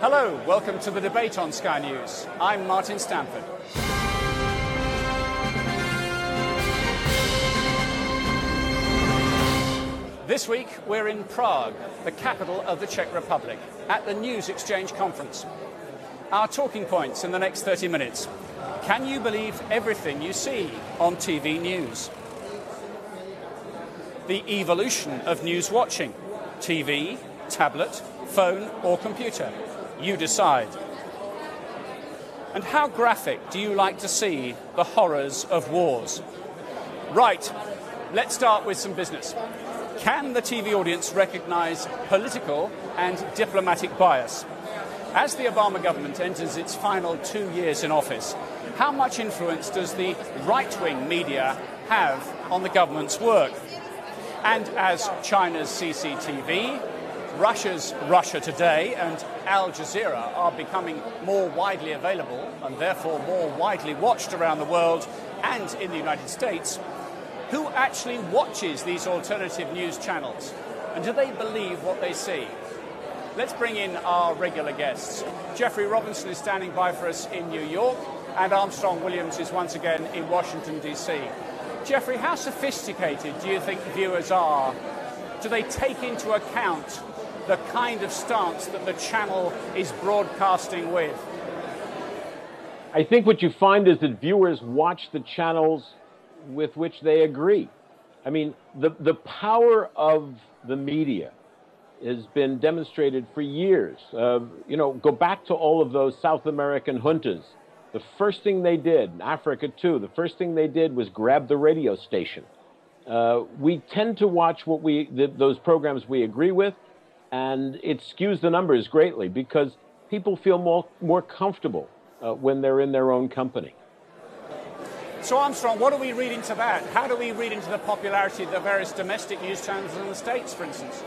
Hello, welcome to the debate on Sky News. I'm Martin Stanford. This week, we're in Prague, the capital of the Czech Republic, at the News Exchange Conference. Our talking points in the next 30 minutes. Can you believe everything you see on TV news? The evolution of news watching. TV, tablet, phone or computer. You decide. And how graphic do you like to see the horrors of wars? Right, let's start with some business. Can the TV audience recognize political and diplomatic bias? As the Obama government enters its final 2 years in office, how much influence does the right-wing media have on the government's work? And as China's CCTV, Russia's Russia Today and Al Jazeera are becoming more widely available and therefore more widely watched around the world and in the United States, who actually watches these alternative news channels? And do they believe what they see? Let's bring in our regular guests. Jeffrey Robinson is standing by for us in New York, and Armstrong Williams is once again in Washington, D.C. Jeffrey, how sophisticated do you think viewers are? Do they take into account the kind of stance that the channel is broadcasting with? I think what you find is that viewers watch the channels with which they agree. I mean, the power of the media has been demonstrated for years. Go back to all of those South American juntas. The first thing they did, in Africa too, the first thing they did was grab the radio station. We tend to watch those programs we agree with, and it skews the numbers greatly because people feel more comfortable when they're in their own company. So Armstrong, what do we read into that? How do we read into the popularity of the various domestic news channels in the States, for instance?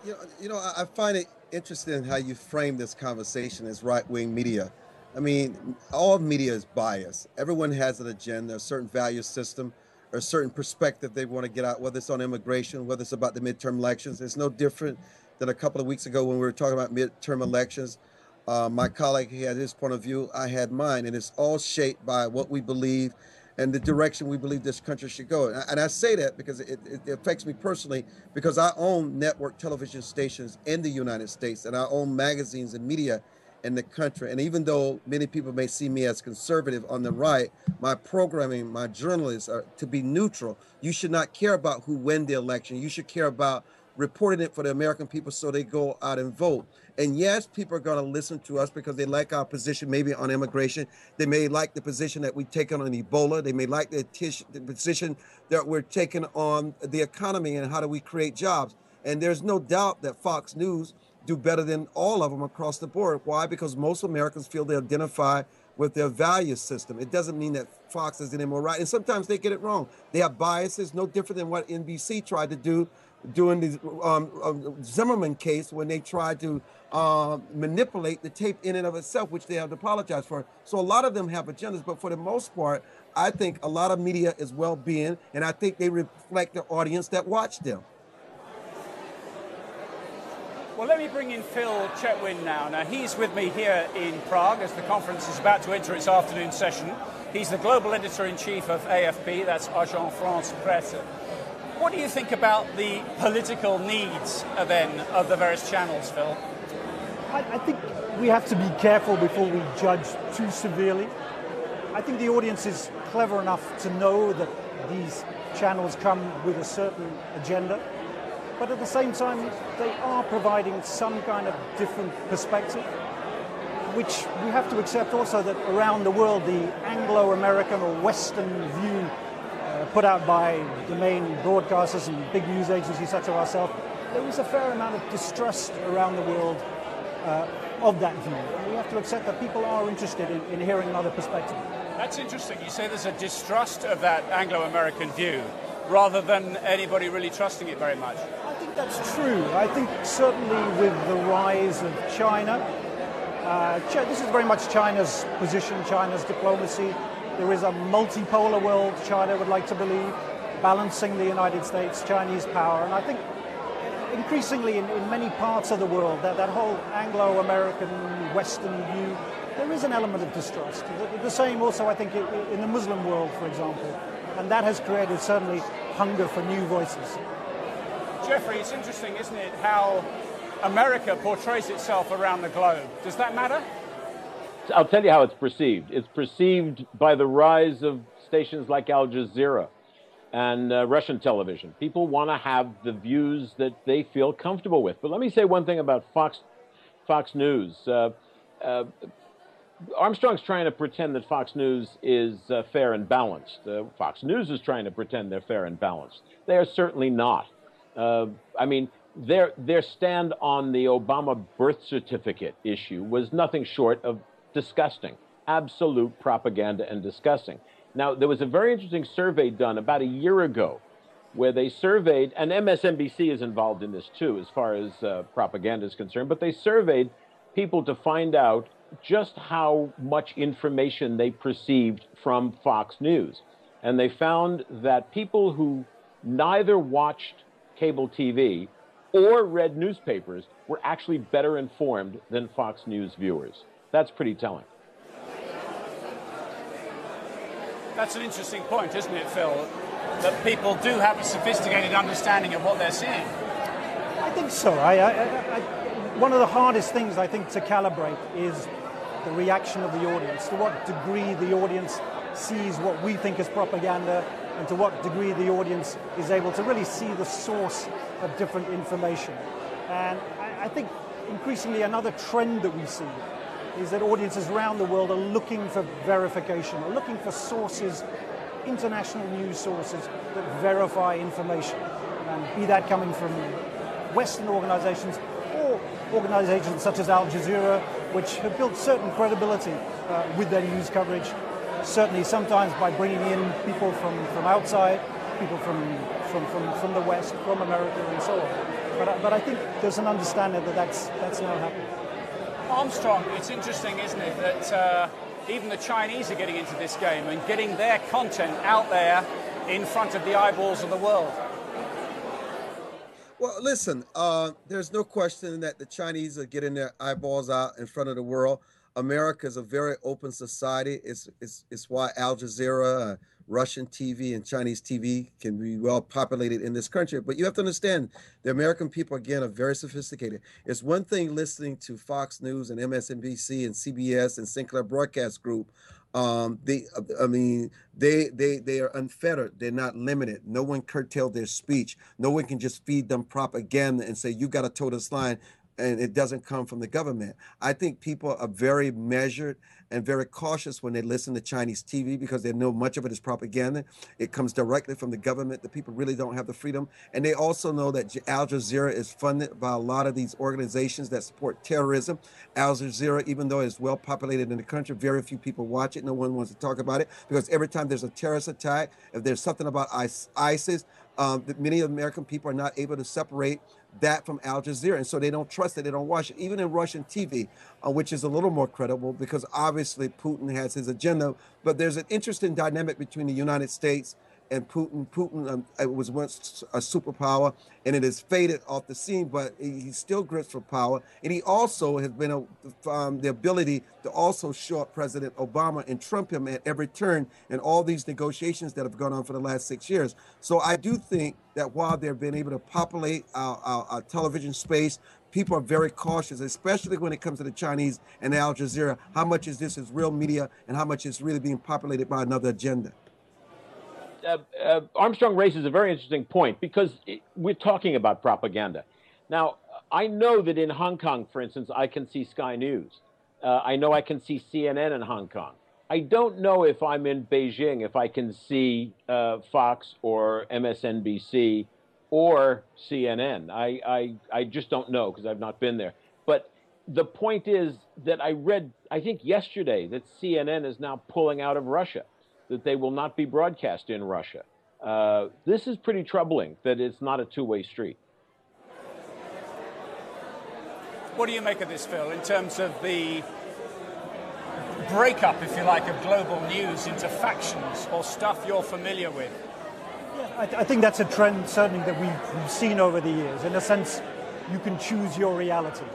I find it interesting how you frame this conversation as right-wing media. I mean, all media is biased. Everyone has an agenda, a certain value system, or a certain perspective they want to get out, whether it's on immigration, whether it's about the midterm elections. It's no different than a couple of weeks ago when we were talking about midterm elections. My colleague, he had his point of view, I had mine, and it's all shaped by what we believe and the direction we believe this country should go. And I say that because it affects me personally, because I own network television stations in the United States, and I own magazines and media in the country. And even though many people may see me as conservative on the right, my programming, my journalists are to be neutral. You should not care about who wins the election. You should care about reporting it for the American people so they go out and vote. And yes, people are going to listen to us because they like our position maybe on immigration. They may like the position that we've taken on Ebola. They may like the position that we're taking on the economy and how do we create jobs. And there's no doubt that Fox News do better than all of them across the board. Why? Because most Americans feel they identify with their value system. It doesn't mean that Fox is any more right. And sometimes they get it wrong. They have biases, no different than what NBC tried to do during the Zimmerman case when they tried to manipulate the tape in and of itself, which they have to apologize for. So a lot of them have agendas, but for the most part, I think a lot of media is well-being, and I think they reflect the audience that watch them. Well, let me bring in Phil Chetwin now. Now, he's with me here in Prague as the conference is about to enter its afternoon session. He's the global editor-in-chief of AFP, that's Agence France Presse. What do you think about the political needs, then, of the various channels, Phil? I think we have to be careful before we judge too severely. I think the audience is clever enough to know that these channels come with a certain agenda, but at the same time, they are providing some kind of different perspective, which we have to accept also that around the world, the Anglo-American or Western view put out by the main broadcasters and big news agencies such as ourselves, there is a fair amount of distrust around the world of that view. And we have to accept that people are interested in hearing another perspective. That's interesting. You say there's a distrust of that Anglo-American view rather than anybody really trusting it very much. I think that's true. I think certainly with the rise of China, this is very much China's position, China's diplomacy. There is a multipolar world, China would like to believe, balancing the United States, Chinese power. And I think increasingly in many parts of the world, that whole Anglo-American Western view, there is an element of distrust. The same also, I think, in the Muslim world, for example. And that has created certainly hunger for new voices. Jeffrey, it's interesting, isn't it, how America portrays itself around the globe. Does that matter? I'll tell you how it's perceived. It's perceived by the rise of stations like Al Jazeera and Russian television. People want to have the views that they feel comfortable with. But let me say one thing about Fox News. Armstrong's trying to pretend that Fox News is fair and balanced. Fox News is trying to pretend they're fair and balanced. They are certainly not. I mean, their stand on the Obama birth certificate issue was nothing short of disgusting. Absolute propaganda and disgusting. Now, there was a very interesting survey done about a year ago where they surveyed, and MSNBC is involved in this too as far as propaganda is concerned, but they surveyed people to find out just how much information they perceived from Fox News. And they found that people who neither watched cable TV or read newspapers were actually better informed than Fox News viewers. That's pretty telling. That's an interesting point, isn't it, Phil? That people do have a sophisticated understanding of what they're seeing. I think so. One of the hardest things, I think, to calibrate is the reaction of the audience, to what degree the audience sees what we think is propaganda, and to what degree the audience is able to really see the source of different information. And I think increasingly another trend that we see is that audiences around the world are looking for verification, are looking for sources, international news sources that verify information, and be that coming from Western organizations or organizations such as Al Jazeera, which have built certain credibility with their news coverage, certainly sometimes by bringing in people from outside, people from the West, from America and so on. But I think there's an understanding that that's now happening. Armstrong, it's interesting, isn't it, that even the Chinese are getting into this game and getting their content out there in front of the eyeballs of the world. Well, listen, there's no question that the Chinese are getting their eyeballs out in front of the world. America is a very open society. It's why Al Jazeera, Russian TV, and Chinese TV can be well populated in this country. But you have to understand, the American people, again, are very sophisticated. It's one thing listening to Fox News and MSNBC and CBS and Sinclair Broadcast Group. They are unfettered. They're not limited. No one curtailed their speech. No one can just feed them propaganda and say, you got to toe this line, and it doesn't come from the government. I think people are very measured and very cautious when they listen to Chinese TV because they know much of it is propaganda. It comes directly from the government. The people really don't have the freedom. And they also know that Al Jazeera is funded by a lot of these organizations that support terrorism. Al Jazeera, even though it's well populated in the country, very few people watch it. No one wants to talk about it because every time there's a terrorist attack, if there's something about ISIS, many American people are not able to separate that from Al Jazeera, and so they don't trust it, they don't watch it. Even in Russian TV, which is a little more credible because obviously Putin has his agenda, but there's an interesting dynamic between the United States and Putin. Putin was once a superpower, and it has faded off the scene, but he still grips for power. And he also has been the ability to also show up President Obama and trump him at every turn in all these negotiations that have gone on for the last 6 years. So I do think that while they've been able to populate our television space, people are very cautious, especially when it comes to the Chinese and Al Jazeera. How much is this is real media and how much is really being populated by another agenda? Armstrong raises a very interesting point because we're talking about propaganda. Now, I know that in Hong Kong, for instance, I can see Sky News. I know I can see CNN in Hong Kong. I don't know if I'm in Beijing, if I can see Fox or MSNBC or CNN. I just don't know because I've not been there. But the point is that I read, I think yesterday, that CNN is now pulling out of Russia, that they will not be broadcast in Russia. This is pretty troubling that it's not a two-way street. What do you make of this, Phil, in terms of the breakup, if you like, of global news into factions or stuff you're familiar with? Yeah, I think that's a trend certainly that we've seen over the years. In a sense, you can choose your reality.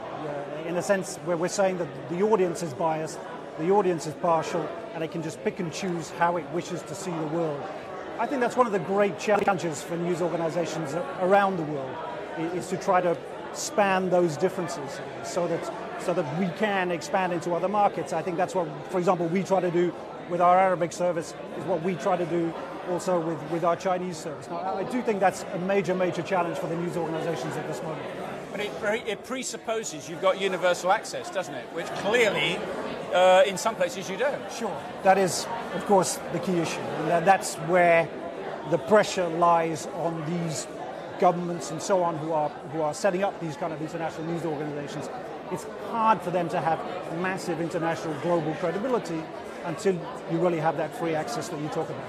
In a sense where we're saying that the audience is biased, the audience is partial, and it can just pick and choose how it wishes to see the world. I think that's one of the great challenges for news organizations around the world, is to try to span those differences so that we can expand into other markets. I think that's what, for example, we try to do with our Arabic service, is what we try to do also with our Chinese service. Now, I do think that's a major, major challenge for the news organizations at this moment. But it presupposes you've got universal access, doesn't it? Which clearly, in some places, you don't. Sure. That is, of course, the key issue. And that's where the pressure lies on these governments and so on who are setting up these kind of international news organizations. It's hard for them to have massive international global credibility until you really have that free access that you talk about.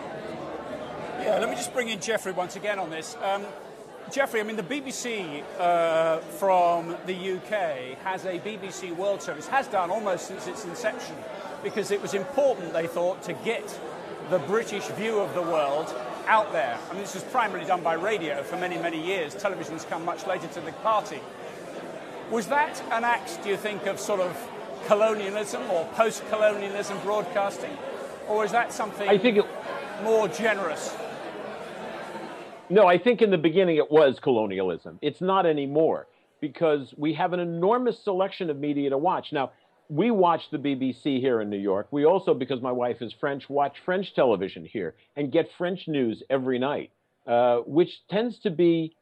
Yeah, let me just bring in Jeffrey once again on this. Jeffrey, I mean, the BBC from the UK has a BBC World Service, has done almost since its inception, because it was important, they thought, to get the British view of the world out there. I mean, this was primarily done by radio for many, many years. Television's come much later to the party. Was that an act, do you think, of sort of colonialism or post-colonialism broadcasting? Or is that something more generous? No, I think in the beginning it was colonialism. It's not anymore, because we have an enormous selection of media to watch. Now, we watch the BBC here in New York. We also, because my wife is French, watch French television here and get French news every night, which tends to be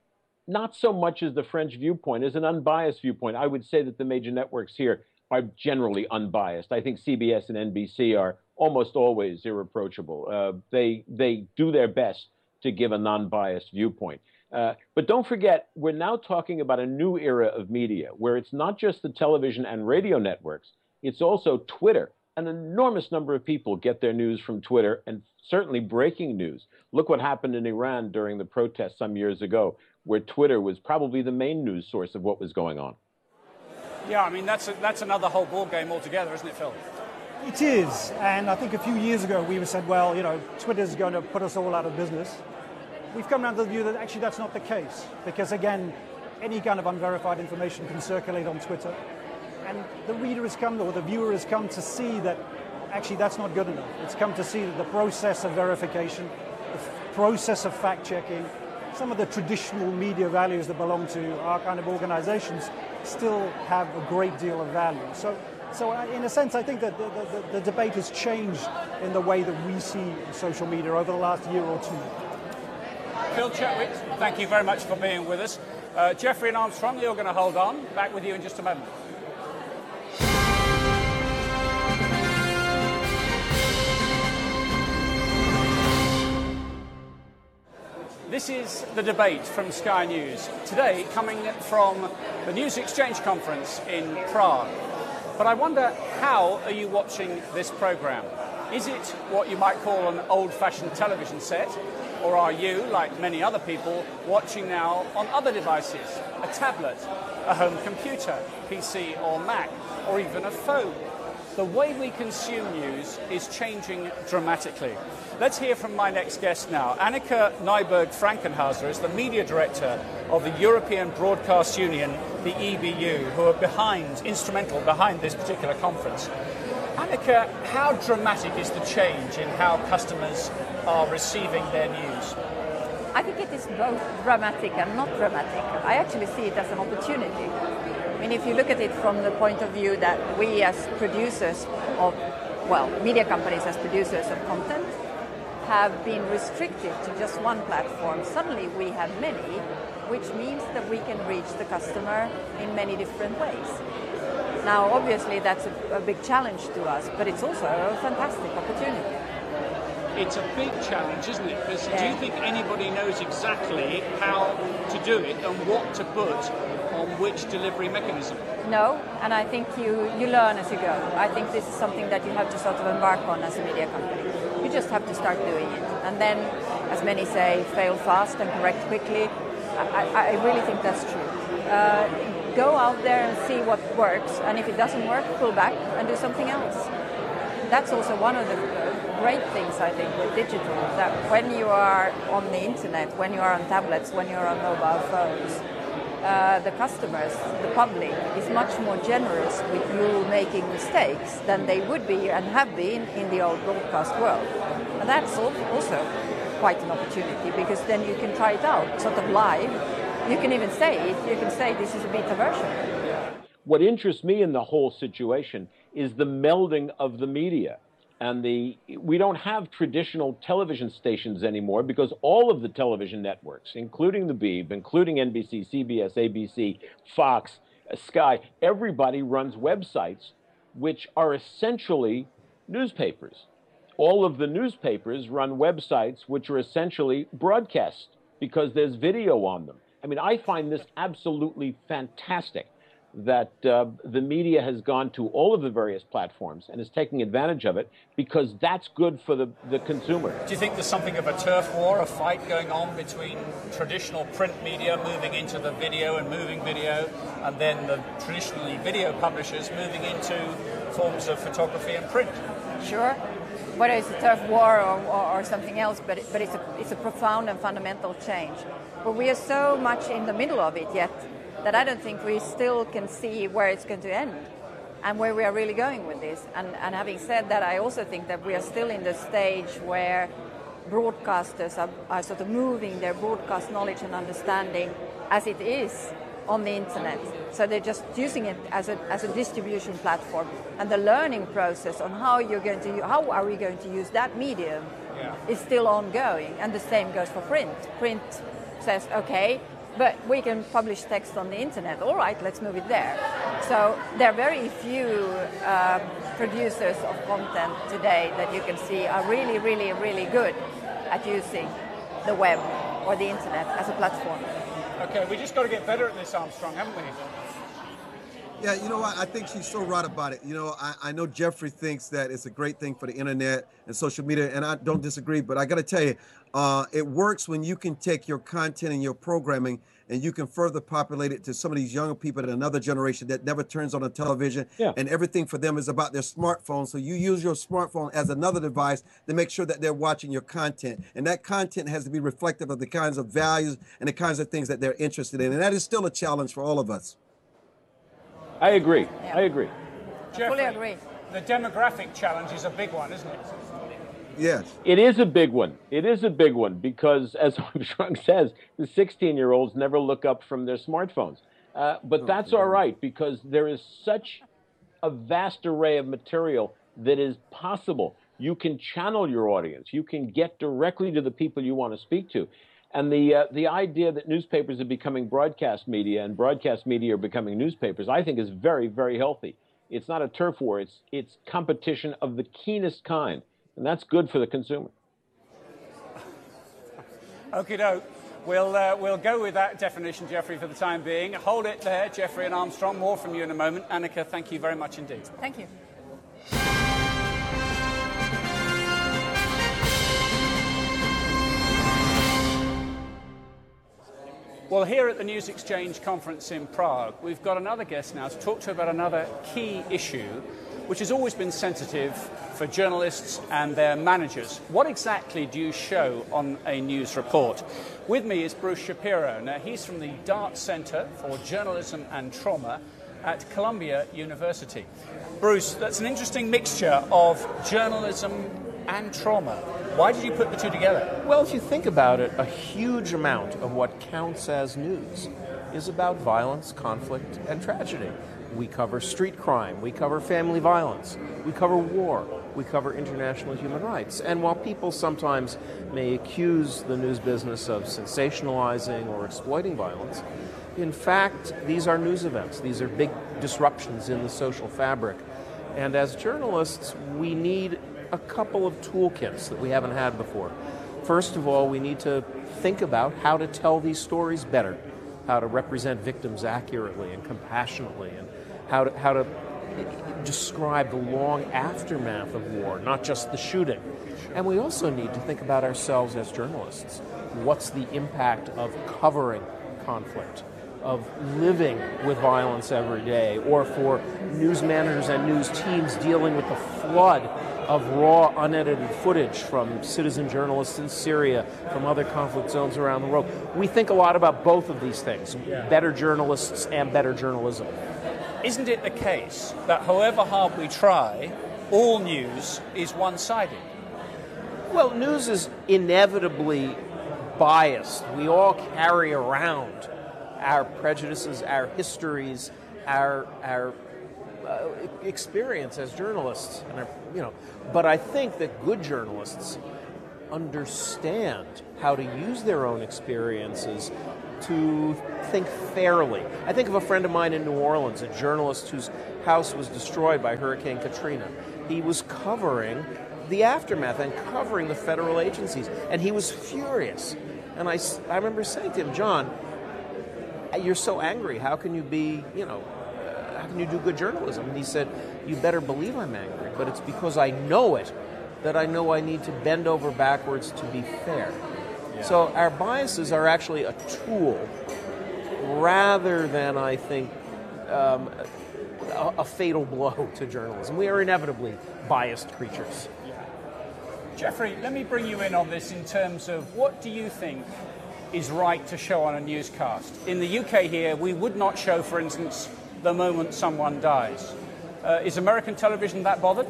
not so much as the French viewpoint, as an unbiased viewpoint. I would say that the major networks here are generally unbiased. I think CBS and NBC are almost always irreproachable. They do their best to give a non-biased viewpoint. But don't forget, we're now talking about a new era of media, where it's not just the television and radio networks, it's also Twitter. An enormous number of people get their news from Twitter, and certainly breaking news. Look what happened in Iran during the protests some years ago, where Twitter was probably the main news source of what was going on. Yeah, I mean, that's another whole ballgame altogether, isn't it, Phil? It is, and I think a few years ago we said, well, Twitter's going to put us all out of business. We've come down to the view that actually that's not the case, because again, any kind of unverified information can circulate on Twitter, and the reader has come, or the viewer has come to see that actually that's not good enough. It's come to see that the process of verification, the process of fact-checking, some of the traditional media values that belong to our kind of organizations still have a great deal of value. So in a sense, I think that the debate has changed in the way that we see social media over the last year or two. Phil Chetwick, thank you very much for being with us. Jeffrey and Armstrong, you're going to hold on. Back with you in just a moment. This is The Debate from Sky News. Today, coming from the News Exchange Conference in Prague. But I wonder, how are you watching this programme? Is it what you might call an old-fashioned television set? Or are you, like many other people, watching now on other devices? A tablet, a home computer, PC or Mac, or even a phone? The way we consume news is changing dramatically. Let's hear from my next guest now. Annika Nyberg-Frankenhauser is the media director of the European Broadcast Union, the EBU, who are instrumental behind this particular conference. Annika, how dramatic is the change in how customers are receiving their news? I think it is both dramatic and not dramatic. I actually see it as an opportunity. I mean, if you look at it from the point of view that we as producers of, media companies as producers of content have been restricted to just one platform, suddenly we have many, which means that we can reach the customer in many different ways. Now, obviously, that's a big challenge to us, but it's also a fantastic opportunity. It's a big challenge, isn't it? Because do you think anybody knows exactly how to do it and what to put on which delivery mechanism? No, and I think you learn as you go. I think this is something that you have to sort of embark on as a media company. You just have to start doing it. And then, as many say, fail fast and correct quickly. I really think that's true. Go out there and see what works, and if it doesn't work, pull back and do something else. that's also one of the great things, I think, with digital, that when you are on the internet, when you are on tablets, when you're on mobile phones, the customers, the public, is much more generous with you making mistakes than they would be and have been in the old broadcast world. And that's also quite an opportunity, because then you can try it out, sort of live. You can even say it. You can say this is a beta version. What interests me in the whole situation is the melding of the media. And we don't have traditional television stations anymore, because all of the television networks, including the Beeb, including NBC, CBS, ABC, Fox, Sky, everybody runs websites which are essentially newspapers. All of the newspapers run websites which are essentially broadcasts because there's video on them. I mean, I find this absolutely fantastic, that the media has gone to all of the various platforms and is taking advantage of it, because that's good for the consumer. Do you think there's something of a turf war, a fight going on between traditional print media moving into the video and moving video, and then the traditionally video publishers moving into forms of photography and print? Sure. Whether it's a turf war or something else, but it's a profound and fundamental change. But we are so much in the middle of it yet that I don't think we still can see where it's going to end and where we are really going with this. And having said that, I also think that we are still in the stage where broadcasters are sort of moving their broadcast knowledge and understanding as it is on the internet. So they're just using it as a distribution platform. And the learning process on how are we going to use that medium is still ongoing. And the same goes for print. Print says, okay, but we can publish text on the internet. All right, let's move it there. So there are very few producers of content today that you can see are really, really, really good at using the web or the internet as a platform. Okay, we just got to get better at this, Armstrong, haven't we? Yeah, you know what? I think she's so right about it. You know, I know Jeffrey thinks that it's a great thing for the internet and social media, and I don't disagree, but I got to tell you, it works when you can take your content and your programming and you can further populate it to some of these younger people in another generation that never turns on a television, and everything for them is about their smartphone. So you use your smartphone as another device to make sure that they're watching your content. And that content has to be reflective of the kinds of values and the kinds of things that they're interested in. And that is still a challenge for all of us. I agree. Yeah. I agree. I fully agree. The demographic challenge is a big one, isn't it? Yes. It is a big one. It is a big one because, as Armstrong says, the 16-year-olds never look up from their smartphones. But that's all right, because there is such a vast array of material that is possible. You can channel your audience. You can get directly to the people you want to speak to. And the idea that newspapers are becoming broadcast media and broadcast media are becoming newspapers, I think is very, very healthy. It's not a turf war. It's competition of the keenest kind. And that's good for the consumer. Okie doke. We'll go with that definition, Jeffrey, for the time being. Hold it there, Jeffrey and Armstrong. More from you in a moment. Annika, thank you very much indeed. Thank you. Well, here at the News Exchange conference in Prague, we've got another guest now to talk to about another key issue, which has always been sensitive for journalists and their managers. What exactly do you show on a news report? With me is Bruce Shapiro. Now, he's from the Dart Center for Journalism and Trauma at Columbia University. Bruce, that's an interesting mixture of journalism and trauma. Why did you put the two together? Well, if you think about it, a huge amount of what counts as news is about violence, conflict, and tragedy. We cover street crime, we cover family violence, we cover war, we cover international human rights. And while people sometimes may accuse the news business of sensationalizing or exploiting violence, in fact, these are news events. These are big disruptions in the social fabric. And as journalists, we need a couple of toolkits that we haven't had before. First of all, we need to think about how to tell these stories better, how to represent victims accurately and compassionately, and how to describe the long aftermath of war, not just the shooting. And we also need to think about ourselves as journalists. What's the impact of covering conflict? of living with violence every day, or for news managers and news teams dealing with the flood of raw, unedited footage from citizen journalists in Syria, from other conflict zones around the world. We think a lot about both of these things, better journalists and better journalism. Isn't it the case that however hard we try, all news is one-sided? Well, news is inevitably biased. We all carry around our prejudices, our histories, our experience as journalists, and But I think that good journalists understand how to use their own experiences to think fairly. I think of a friend of mine in New Orleans, a journalist whose house was destroyed by Hurricane Katrina. He was covering the aftermath and covering the federal agencies, and he was furious. And I remember saying to him, John, you're so angry. How can you be, how can you do good journalism? And he said, you better believe I'm angry, but it's because I know it that I know I need to bend over backwards to be fair. Yeah. So our biases are actually a tool rather than, I think, a fatal blow to journalism. We are inevitably biased creatures. Yeah. Jeffrey, let me bring you in on this in terms of what do you think is right to show on a newscast? In the UK here, we would not show, for instance, the moment someone dies. Is American television that bothered?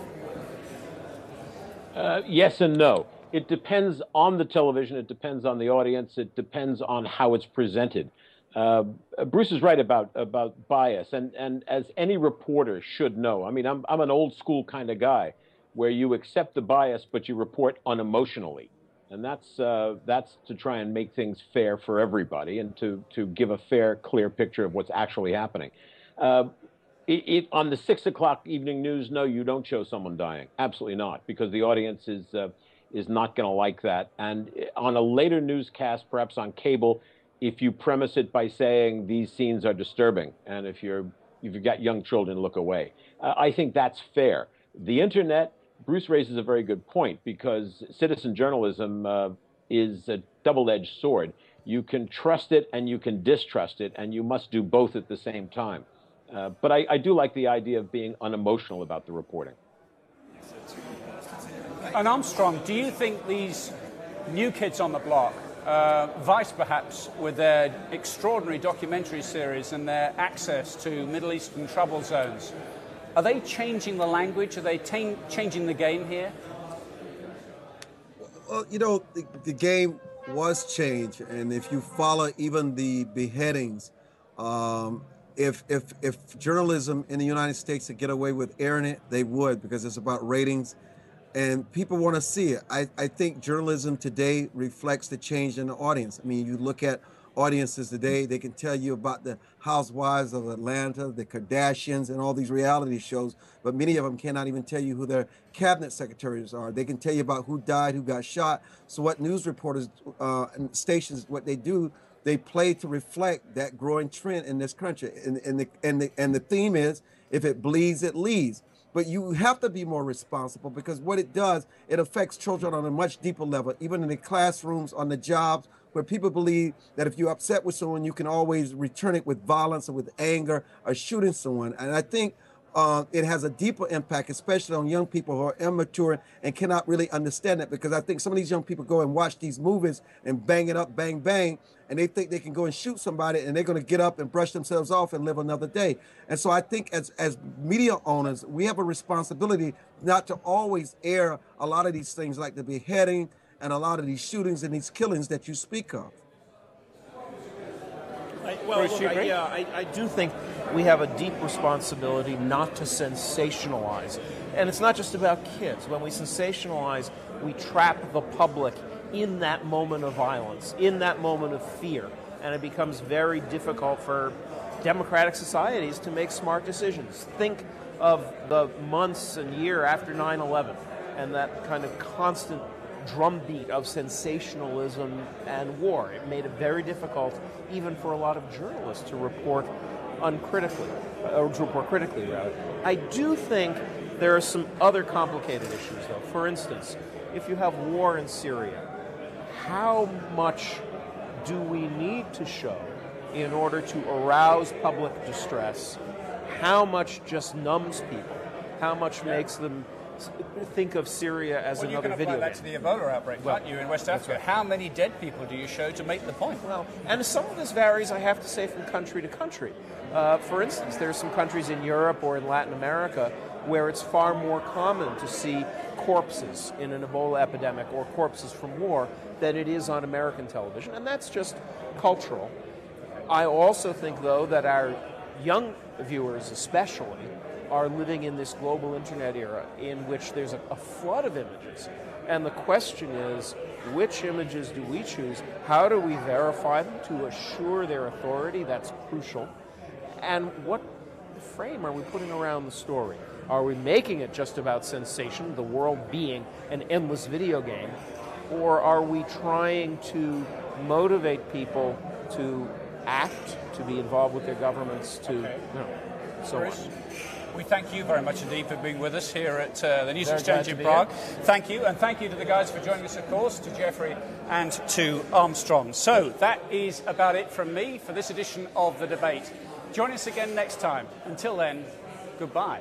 Yes and no. It depends on the television. It depends on the audience. It depends on how it's presented. Bruce is right about bias, and as any reporter should know. I mean, I'm an old school kind of guy, where you accept the bias, but you report unemotionally, and that's to try and make things fair for everybody, and to give a fair, clear picture of what's actually happening. On the 6 o'clock evening news, no, you don't show someone dying. Absolutely not, because the audience is not going to like that. And on a later newscast, perhaps on cable, if you premise it by saying these scenes are disturbing, and if you've got young children, look away. I think that's fair. The internet, Bruce raises a very good point, because citizen journalism is a double-edged sword. You can trust it and you can distrust it, and you must do both at the same time. But I do like the idea of being unemotional about the reporting. And Armstrong, do you think these new kids on the block, Vice perhaps, with their extraordinary documentary series and their access to Middle Eastern trouble zones, are they changing the language? Are they changing the game here? Well, the game was changed, and if you follow even the beheadings, if journalism in the United States could get away with airing it, they would, because it's about ratings, and people want to see it. I think journalism today reflects the change in the audience. I mean, you look at audiences today, they can tell you about the housewives of Atlanta, the Kardashians, and all these reality shows, but many of them cannot even tell you who their cabinet secretaries are. They can tell you about who died, who got shot. So what news reporters and stations, what they do, they play to reflect that growing trend in this country. And the theme is, if it bleeds, it leads. But you have to be more responsible, because what it does, it affects children on a much deeper level, even in the classrooms, on the jobs, where people believe that if you're upset with someone, you can always return it with violence or with anger or shooting someone. And I think it has a deeper impact, especially on young people who are immature and cannot really understand it, because I think some of these young people go and watch these movies and bang it up, bang, bang, and they think they can go and shoot somebody and they're going to get up and brush themselves off and live another day. And so I think as media owners, we have a responsibility not to always air a lot of these things, like the beheading and a lot of these shootings and these killings that you speak of. I do think we have a deep responsibility not to sensationalize. And it's not just about kids. When we sensationalize, we trap the public in that moment of violence, in that moment of fear. And it becomes very difficult for democratic societies to make smart decisions. Think of the months and year after 9/11 and that kind of constant drumbeat of sensationalism and war. It made it very difficult, even for a lot of journalists, to report uncritically, or to report critically, rather. I do think there are some other complicated issues, though. For instance, if you have war in Syria, how much do we need to show in order to arouse public distress, how much just numbs people, how much makes them think of Syria as another video game. Well, you can apply that to the Ebola outbreak, can't you, in West Africa? Right. How many dead people do you show to make the point? Well, and some of this varies, I have to say, from country to country. For instance, there are some countries in Europe or in Latin America where it's far more common to see corpses in an Ebola epidemic or corpses from war than it is on American television, and that's just cultural. I also think, though, that our young viewers especially are living in this global internet era in which there's a flood of images. And the question is, which images do we choose? How do we verify them to assure their authority? That's crucial. And what frame are we putting around the story? Are we making it just about sensation, the world being an endless video game? Or are we trying to motivate people to act, to be involved with their governments, to, so on? We thank you very much indeed for being with us here at the News Exchange in Prague. Thank you, and thank you to the guys for joining us, of course, to Jeffrey and to Armstrong. So that is about it from me for this edition of The Debate. Join us again next time. Until then, goodbye.